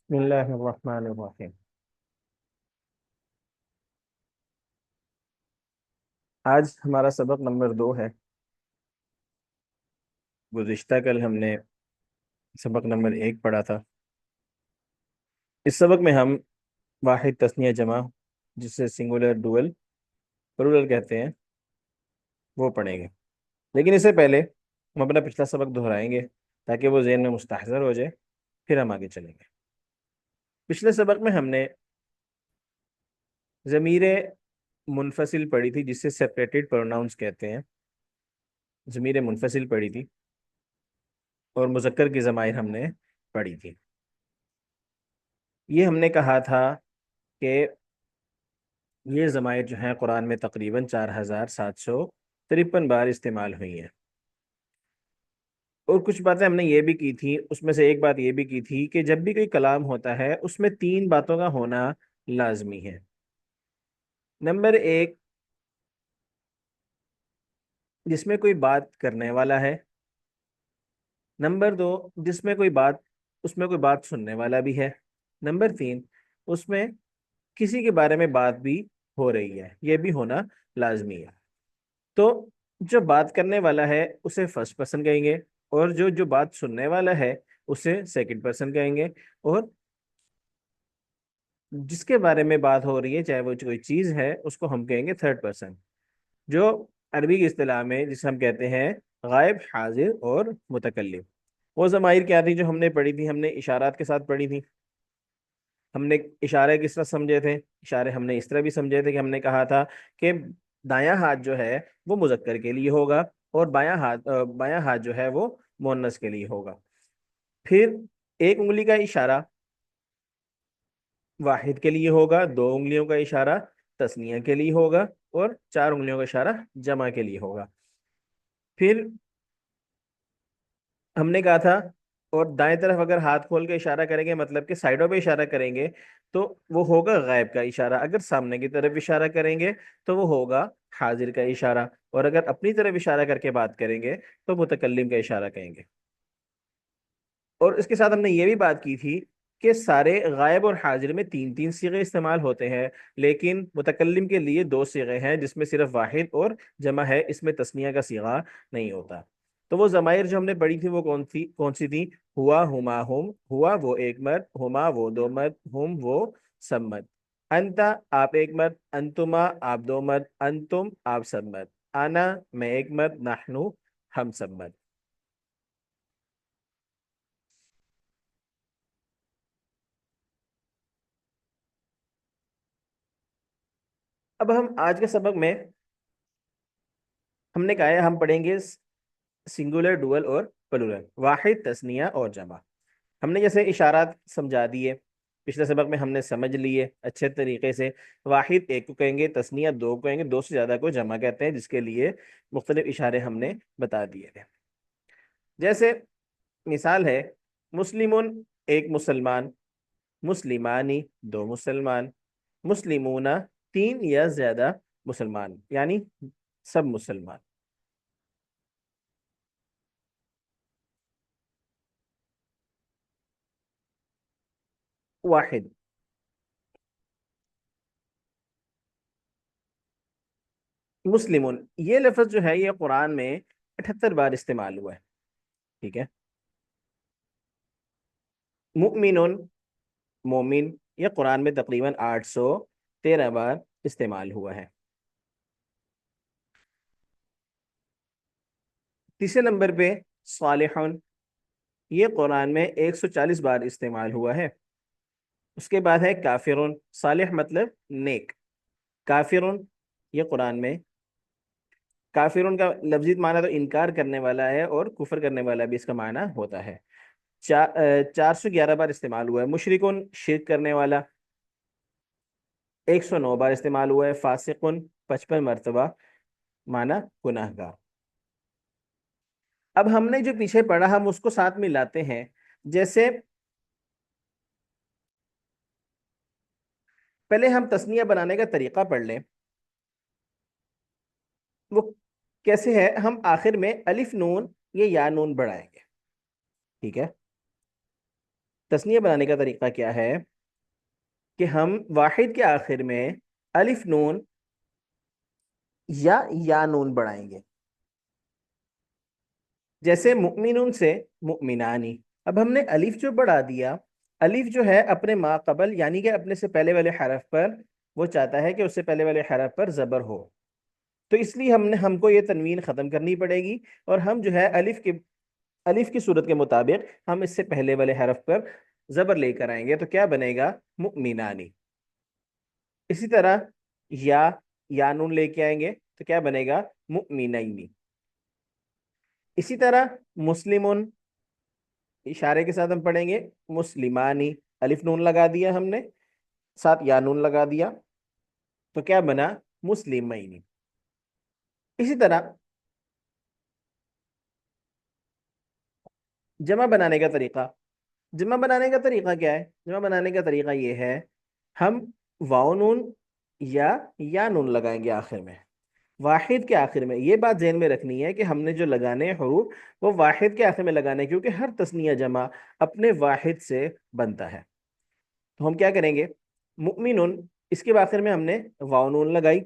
بسم اللہ الرحمن الرحیم۔ آج ہمارا سبق نمبر 2 ہے۔ گزشتہ کل ہم نے سبق نمبر 1 پڑھا تھا۔ اس سبق میں ہم واحد تثنیہ جمع، جسے سنگولر ڈوئل پلورل کہتے ہیں، وہ پڑھیں گے۔ لیکن اس سے پہلے ہم اپنا پچھلا سبق دہرائیں گے تاکہ وہ ذہن میں مستحضر ہو جائے، پھر ہم آگے چلیں گے۔ پچھلے سبق میں ہم نے ضمیر منفصل پڑھی تھی، جسے سیپریٹڈ پروناؤنس کہتے ہیں۔ ضمیر منفصل پڑھی تھی اور مذکر کی ضمائر ہم نے پڑھی تھی۔ یہ ہم نے کہا تھا کہ یہ ضمائر جو ہیں قرآن میں تقریباً 4753 بار استعمال ہوئی ہیں۔ اور کچھ باتیں ہم نے یہ بھی کی تھی، اس میں سے ایک بات یہ بھی کی تھی کہ جب بھی کوئی کلام ہوتا ہے اس میں 3 باتوں کا ہونا لازمی ہے۔ نمبر 1، جس میں کوئی بات کرنے والا ہے۔ نمبر 2، جس میں کوئی بات اس میں کوئی بات سننے والا بھی ہے۔ نمبر 3، اس میں کسی کے بارے میں بات بھی ہو رہی ہے، یہ بھی ہونا لازمی ہے۔ تو جو بات کرنے والا ہے اسے فرسٹ پرسن کہیں گے، اور جو بات سننے والا ہے اسے سیکنڈ پرسن کہیں گے، اور جس کے بارے میں بات ہو رہی ہے چاہے وہ کوئی چیز ہے اس کو ہم کہیں گے تھرڈ پرسن، جو عربی کی اصطلاح میں جسے ہم کہتے ہیں غائب، حاضر اور متکلم۔ وہ ضمائر کیا تھی جو ہم نے پڑھی تھی؟ ہم نے اشارات کے ساتھ پڑھی تھی۔ ہم نے اشارے کس طرح سمجھے تھے؟ اشارے ہم نے اس طرح بھی سمجھے تھے کہ ہم نے کہا تھا کہ دایاں ہاتھ جو ہے وہ مذکر کے لیے ہوگا، اور بایاں ہاتھ جو ہے وہ مؤنث کے لیے ہوگا۔ پھر ایک انگلی کا اشارہ واحد کے لیے ہوگا، 2 انگلیوں کا اشارہ تثنیہ کے لیے ہوگا، اور 4 انگلیوں کا اشارہ جمع کے لیے ہوگا۔ پھر ہم نے کہا تھا، اور دائیں طرف اگر ہاتھ کھول کے اشارہ کریں گے، مطلب کہ سائڈوں پہ اشارہ کریں گے، تو وہ ہوگا غائب کا اشارہ۔ اگر سامنے کی طرف اشارہ کریں گے تو وہ ہوگا حاضر کا اشارہ، اور اگر اپنی طرف اشارہ کر کے بات کریں گے تو متکلم کا اشارہ کہیں گے۔ اور اس کے ساتھ ہم نے یہ بھی بات کی تھی کہ سارے غائب اور حاضر میں 3 صیغے استعمال ہوتے ہیں، لیکن متکلم کے لیے 2 صیغے ہیں، جس میں صرف واحد اور جمع ہے، اس میں تثنیہ کا صیغہ نہیں ہوتا۔ تو وہ ضمائر جو ہم نے پڑھی تھی وہ کون سی تھی؟ ہوا، ہما، ہم۔ ہوا وہ ایک مرد، ہما وہ 2 مرد، ہم وہ سب مرد۔ انتا آپ ایک مرد، انتما آپ 2 مرد، انتم آپ سب مرد، انا میں ایک مرد، نحنو ہم سب مرد۔ اب ہم آج کے سبق میں ہم نے کہا ہے ہم پڑھیں گے سنگولر، ڈوئل اور پلورل، واحد، تثنیہ اور جمع۔ ہم نے جیسے اشارات سمجھا دیے، پچھلے سبق میں ہم نے سمجھ لیے اچھے طریقے سے۔ واحد ایک کو کہیں گے، تثنیہ 2 کو کہیں گے، 2 سے زیادہ کو جمع کہتے ہیں، جس کے لیے مختلف اشارے ہم نے بتا دیے تھے۔ جیسے مثال ہے، مسلمون ایک مسلمان، مسلمانی 2 مسلمان، مسلمون 3 یا زیادہ مسلمان، یعنی سب مسلمان۔ واحد، مسلمون یہ لفظ جو ہے یہ قرآن میں 78 بار استعمال ہوا ہے، ٹھیک ہے۔ مؤمنون، مومن، یہ قرآن میں تقریباً 813 بار استعمال ہوا ہے۔ تیسرے نمبر پہ صالحون، یہ قرآن میں 140 بار استعمال ہوا ہے۔ اس کے بعد ہے کافرون، صالح مطلب نیک، کافرون یہ قرآن میں، کافرون کا لفظی معنی تو انکار کرنے والا ہے، اور کفر کرنے والا بھی اس کا معنی ہوتا ہے۔ 411 بار استعمال ہوا ہے۔ مشرکون شرک کرنے والا، 109 بار استعمال ہوا ہے۔ فاسقن 55 مرتبہ، معنی گناہ گار۔ اب ہم نے جو پیچھے پڑھا ہم اس کو ساتھ میں لاتے ہیں۔ جیسے پہلے ہم تسنیہ بنانے کا طریقہ پڑھ لیں، وہ کیسے ہے؟ ہم آخر میں الف نون یا یا نون بڑھائیں گے، ٹھیک ہے۔ تسنیہ بنانے کا طریقہ کیا ہے کہ ہم واحد کے آخر میں الف نون یا نون بڑھائیں گے. جیسے مؤمنون سے مؤمنانی. اب ہم نے الف جو بڑھا دیا، الف جو ہے اپنے ما قبل یعنی کہ اپنے سے پہلے والے حرف پر، وہ چاہتا ہے کہ اس سے پہلے والے حرف پر زبر ہو، تو اس لیے ہم کو یہ تنوین ختم کرنی پڑے گی، اور ہم جو ہے الف کی صورت کے مطابق ہم اس سے پہلے والے حرف پر زبر لے کر آئیں گے، تو کیا بنے گا؟ مؤمنانی. اسی طرح یا نون لے کے آئیں گے تو کیا بنے گا؟ مؤمنینی. اسی طرح مسلمون، اشارے کے ساتھ ہم پڑھیں گے مسلمانی، الف نون لگا دیا ہم نے، ساتھ یا نون لگا دیا، تو کیا بنا؟ مسلمین. اسی طرح جمع بنانے کا طریقہ، جمع بنانے کا طریقہ کیا ہے؟ جمع بنانے کا طریقہ یہ ہے، ہم واو نون یا نون لگائیں گے آخر میں، واحد کے آخر میں. یہ بات ذہن میں رکھنی ہے کہ ہم نے جو لگانے ہیں حروف وہ واحد کے آخر میں لگانے ہیں، کیونکہ ہر تثنیہ جمع اپنے واحد سے بنتا ہے. تو ہم کیا کریں گے؟ مؤمنون، اس کے آخر میں ہم نے واو نون لگائی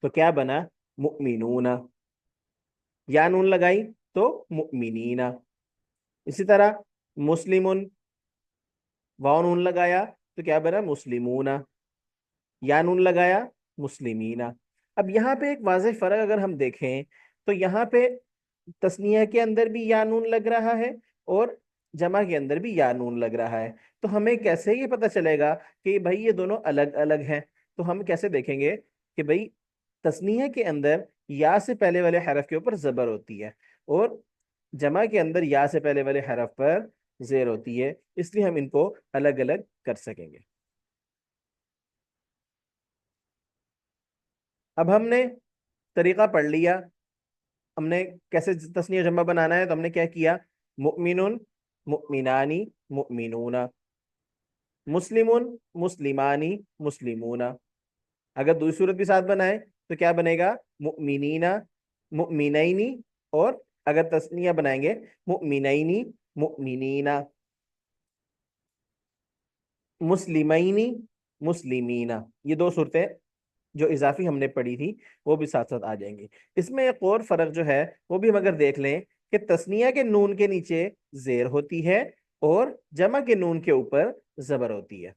تو کیا بنا؟ مؤمنون. یا نون لگائی تو مؤمنین. اسی طرح مسلمون، واو نون لگایا تو کیا بنا؟ مسلمون. یا نون لگایا مسلمین. اب یہاں پہ ایک واضح فرق اگر ہم دیکھیں تو یہاں پہ تسنیہ کے اندر بھی یا نون لگ رہا ہے اور جمع کے اندر بھی یا نون لگ رہا ہے. تو ہمیں کیسے یہ پتہ چلے گا کہ بھائی یہ دونوں الگ الگ ہیں؟ تو ہم کیسے دیکھیں گے کہ بھائی تسنیہ کے اندر یا سے پہلے والے حرف کے اوپر زبر ہوتی ہے اور جمع کے اندر یا سے پہلے والے حرف پر زیر ہوتی ہے، اس لیے ہم ان کو الگ الگ کر سکیں گے. اب ہم نے طریقہ پڑھ لیا، ہم نے کیسے تسنیہ جمع بنانا ہے، تو ہم نے کیا کیا؟ مؤمنون، مؤمنانی، مؤمنون. مسلمون، مسلمانی، مسلمون. اگر دوسری صورت بھی ساتھ بنائے تو کیا بنے گا؟ مؤمنین، مؤمنینی، اور اگر تسنیہ بنائیں گے مؤمنینی، مؤمنین. مسلمینی، مسلمین. یہ دو صورتیں جو اضافی ہم نے پڑھی تھی وہ بھی ساتھ ساتھ آ جائیں گی. اس میں ایک اور فرق جو ہے وہ بھی ہم اگر دیکھ لیں کہ تسنیہ کے نون کے نیچے زیر ہوتی ہے اور جمع کے نون کے اوپر زبر ہوتی ہے.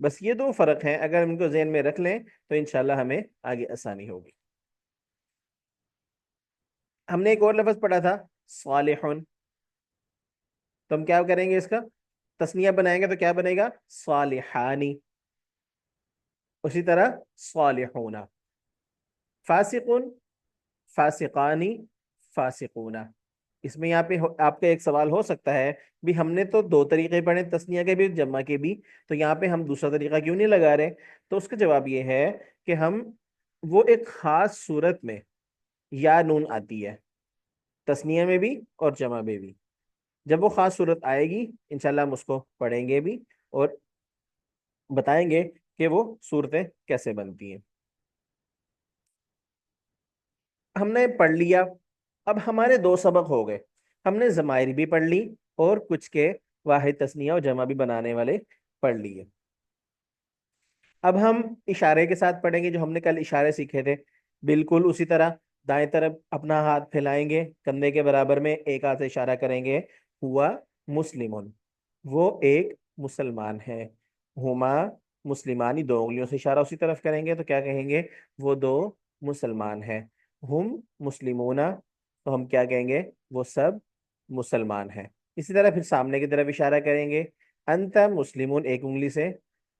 بس یہ دو فرق ہیں، اگر ہم ان کو ذہن میں رکھ لیں تو انشاءاللہ ہمیں آگے آسانی ہوگی. ہم نے ایک اور لفظ پڑھا تھا صالحون، تو ہم کیا کریں گے؟ اس کا تسنیہ بنائیں گے تو کیا بنے گا؟ صالحانی. اسی طرح صالحون. فاسقون، فاسقانی، فاسقون. اس میں یہاں پہ آپ کا ایک سوال ہو سکتا ہے بھی ہم نے تو دو طریقے پڑھے، تسنیہ کے بھی جمع کے بھی، تو یہاں پہ ہم دوسرا طریقہ کیوں نہیں لگا رہے؟ تو اس کا جواب یہ ہے کہ ہم وہ ایک خاص صورت میں یا نون آتی ہے تسنیہ میں بھی اور جمع میں بھی، جب وہ خاص صورت آئے گی انشاءاللہ ہم اس کو پڑھیں گے بھی اور بتائیں گے کہ وہ صورتیں کیسے بنتی ہیں. ہم نے پڑھ لیا. اب ہمارے دو سبق ہو گئے، ہم نے ضمائر بھی پڑھ لی اور کچھ کے واحد تسنیہ اور جمع بھی بنانے والے پڑھ لیے. اب ہم اشارے کے ساتھ پڑھیں گے، جو ہم نے کل اشارے سیکھے تھے بالکل اسی طرح. دائیں طرف اپنا ہاتھ پھیلائیں گے کندھے کے برابر میں، ایک ہاتھ سے اشارہ کریں گے ہوا مسلمون، وہ ایک مسلمان ہے. ہما مسلمانی، دو انگلیوں سے اشارہ اسی طرف کریں گے تو کیا کہیں گے؟ وہ دو مسلمان ہے. ہم مسلمون، تو ہم کیا کہیں گے؟ وہ سب مسلمان ہیں. اسی طرح پھر سامنے کی طرف اشارہ کریں گے، انت مسلمون، ایک انگلی سے،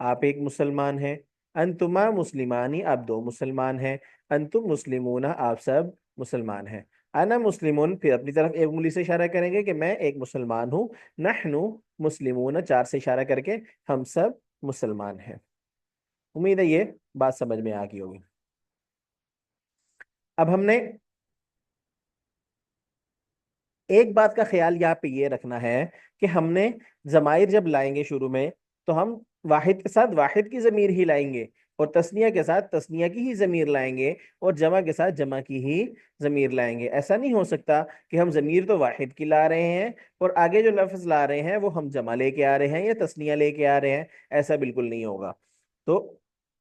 آپ ایک مسلمان ہیں. انتما مسلمانی، آپ دو مسلمان ہیں. انتم مسلمون، آپ سب مسلمان ہیں. انا مسلمون، پھر اپنی طرف ایک انگلی سے اشارہ کریں گے کہ میں ایک مسلمان ہوں. نحنو مسلمون، چار سے اشارہ کر کے ہم سب مسلمان ہیں. امید ہے یہ بات سمجھ میں آ گئی ہوگی. اب ہم نے ایک بات کا خیال یہاں پہ یہ رکھنا ہے کہ ہم نے ضمائر جب لائیں گے شروع میں تو ہم واحد کے ساتھ واحد کی ضمیر ہی لائیں گے اور تسنیہ کے ساتھ تسنیہ کی ہی ضمیر لائیں گے اور جمع کے ساتھ جمع کی ہی ضمیر لائیں گے. ایسا نہیں ہو سکتا کہ ہم ضمیر تو واحد کی لا رہے ہیں اور آگے جو لفظ لا رہے ہیں وہ ہم جمع لے کے آ رہے ہیں یا تسنیہ لے کے آ رہے ہیں. ایسا بالکل نہیں ہوگا. تو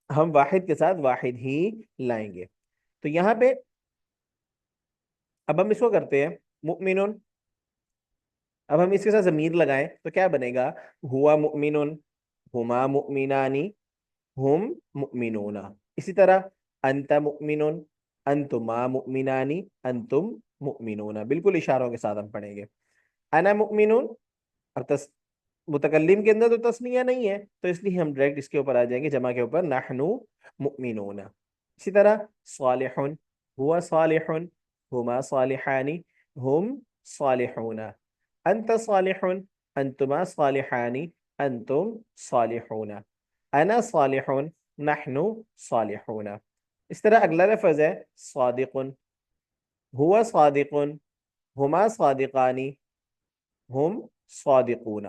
ہم واحد کے ساتھ واحد ہی لائیں گے. تو یہاں پہ اب ہم اس کو کرتے ہیں مؤمنون. اب ہم اس کے ساتھ ضمیر لگائیں تو کیا بنے گا؟ ہوا مؤمنون، ہما مؤمنانی، ہم مؤمنون. اسی طرح انت مؤمنون، انتما مؤمنانی، انتم مؤمنون. بالکل اشاروں کے ساتھ ہم پڑھیں گے. انا مؤمنون. اب متکلم کے اندر تو تسنیہ نہیں ہے تو اس لیے ہم ڈائریکٹ اس کے اوپر آ جائیں گے، جمع کے اوپر، نحنو مؤمنون. اسی طرح صالحون، ہوا صالحون، ہما صالحانی، ہم صالحون. انت صالحون، انتما صالحانی، انتم صالحون. انا صالحون، نحنو صالحون. اس طرح اگلا لفظ ہے صادقن، ہوا صادقن، ہما صادقانی، ہم صادقون.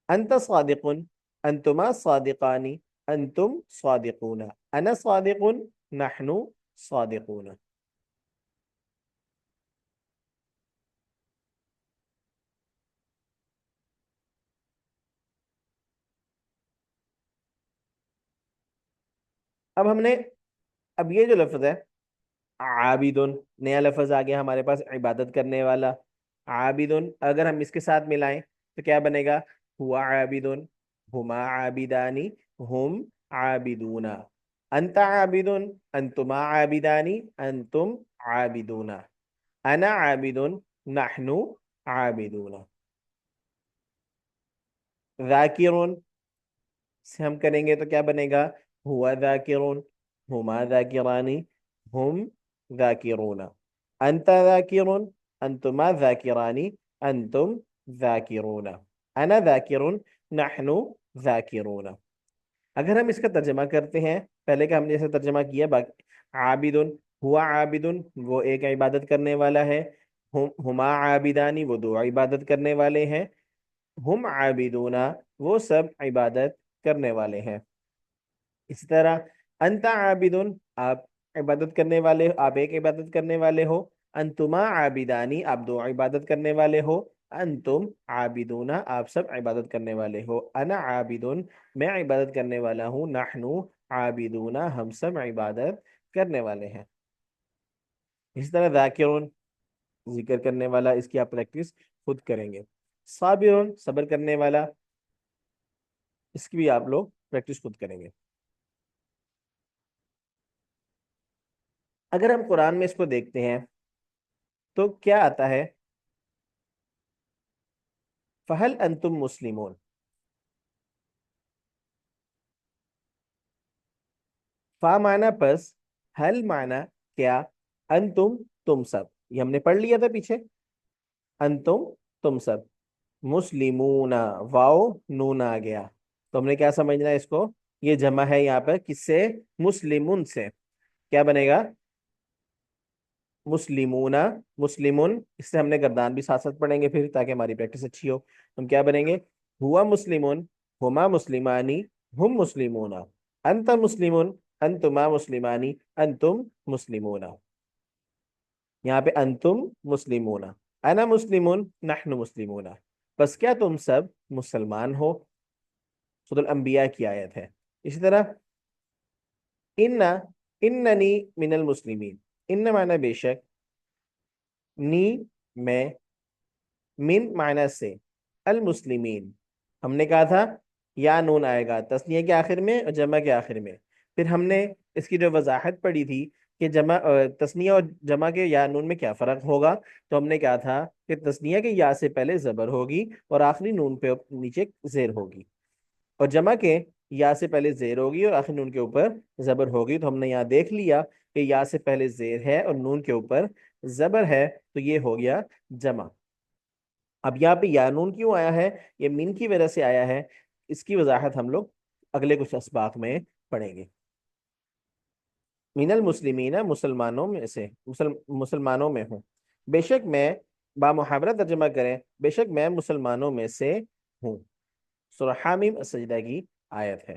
انت صادقن، انتما صادقانی، انتم صادقون. انا صادقن، نحنو صادقون. اب ہم نے، اب یہ جو لفظ ہے عابدن، نیا لفظ آ گیا ہمارے پاس، عبادت کرنے والا. عابدن اگر ہم اس کے ساتھ ملائیں تو کیا بنے گا؟ ہوا عابدن، ہما عابدانی، ہم عابدون. انت عابدن، انتما عابدانی، انتم عابدون. انا عابدن، نحنو عابدون. ذاکرون سے ہم کریں گے تو کیا بنے گا؟ ہوا ذاکرون، ہما ذاکرانی، ہم ذاکرون. انت ذاکرون، انتما ذاکرانی، انتم ذاکرون. انا ذاکرون، نحنو ذاکرون. اگر ہم اس کا ترجمہ کرتے ہیں، پہلے کا ہم نے جیسے ترجمہ کیا، باقی عابدن، ہوا عابدن وہ ایک عبادت کرنے والا ہے، ہما عابدانی وہ دو عبادت کرنے والے ہیں، ہم عابدون وہ سب عبادت کرنے والے ہیں. اسی طرح انت عابدن آپ عبادت کرنے والے، آپ ایک عبادت کرنے والے ہو. انتما عابدانی آپ دو عبادت کرنے والے ہو. انتم عابدون آپ سب عبادت کرنے والے ہو. انا عابدن میں عبادت کرنے والا ہوں. نحنو عابدون ہم سب عبادت کرنے والے ہیں. اسی طرح ذاکرون ذکر کرنے والا، اس کی آپ پریکٹس خود کریں گے. صابرون صبر کرنے والا، اس کی بھی آپ لوگ پریکٹس خود کریں گے. اگر ہم قرآن میں اس کو دیکھتے ہیں تو کیا آتا ہے؟ فہل انتم مسلمون. فا معنی پس، حل معنی کیا، انتم تم سب، یہ ہم نے پڑھ لیا تھا پیچھے. انتم تم سب، مسلمون واو نون آ گیا تو ہم نے کیا سمجھنا ہے اس کو؟ یہ جمع ہے یہاں پر کس سے؟ مسلمون سے. کیا بنے گا؟ مسلمون، مسلمون. اس سے ہم نے گردان بھی ساتھ ساتھ پڑھیں گے پھر تاکہ ہماری پریکٹس اچھی ہو. ہم کیا بنیں گے؟ ہوا مسلمون، ہما مسلمانی، ہم مسلمون. انت مسلمون، انتما مسلمانی، انتم مسلمون. یہاں پہ انتم مسلمون، انا مسلمون، نحن مسلمون. بس کیا تم سب مسلمان ہو؟ سورۃ الانبیاء کی آیت ہے. اسی طرح ان، اننی من المسلمین. ان معنی بے شک، نی میں، من معنی سے، المسلمین ہم نے کہا تھا یا نون آئے گا تسنیہ کے آخر میں اور جمع کے آخر میں. پھر ہم نے اس کی جو وضاحت پڑھی تھی کہ جمع تسنیہ اور جمع کے یا نون میں کیا فرق ہوگا، تو ہم نے کہا تھا کہ تسنیہ کے یا سے پہلے زبر ہوگی اور آخری نون پہ نیچے زیر ہوگی، اور جمع کے یا سے پہلے زیر ہوگی اور آخری نون کے اوپر زبر ہوگی. تو ہم نے یہاں دیکھ لیا کہ یا سے پہلے زیر ہے اور نون کے اوپر زبر ہے تو یہ ہو گیا جمع. اب یہاں پہ یا نون کیوں آیا ہے؟ یہ من کی وجہ سے آیا ہے. اس کی وضاحت ہم لوگ اگلے کچھ اسباق میں پڑھیں گے. من المسلمین مسلمانوں میں سے، مسلمانوں میں ہوں. بے شک میں، با محاورہ ترجمہ کریں، بے شک میں مسلمانوں میں سے ہوں. سورہ حامیم السجدہ کی آیت ہے.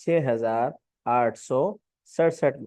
6867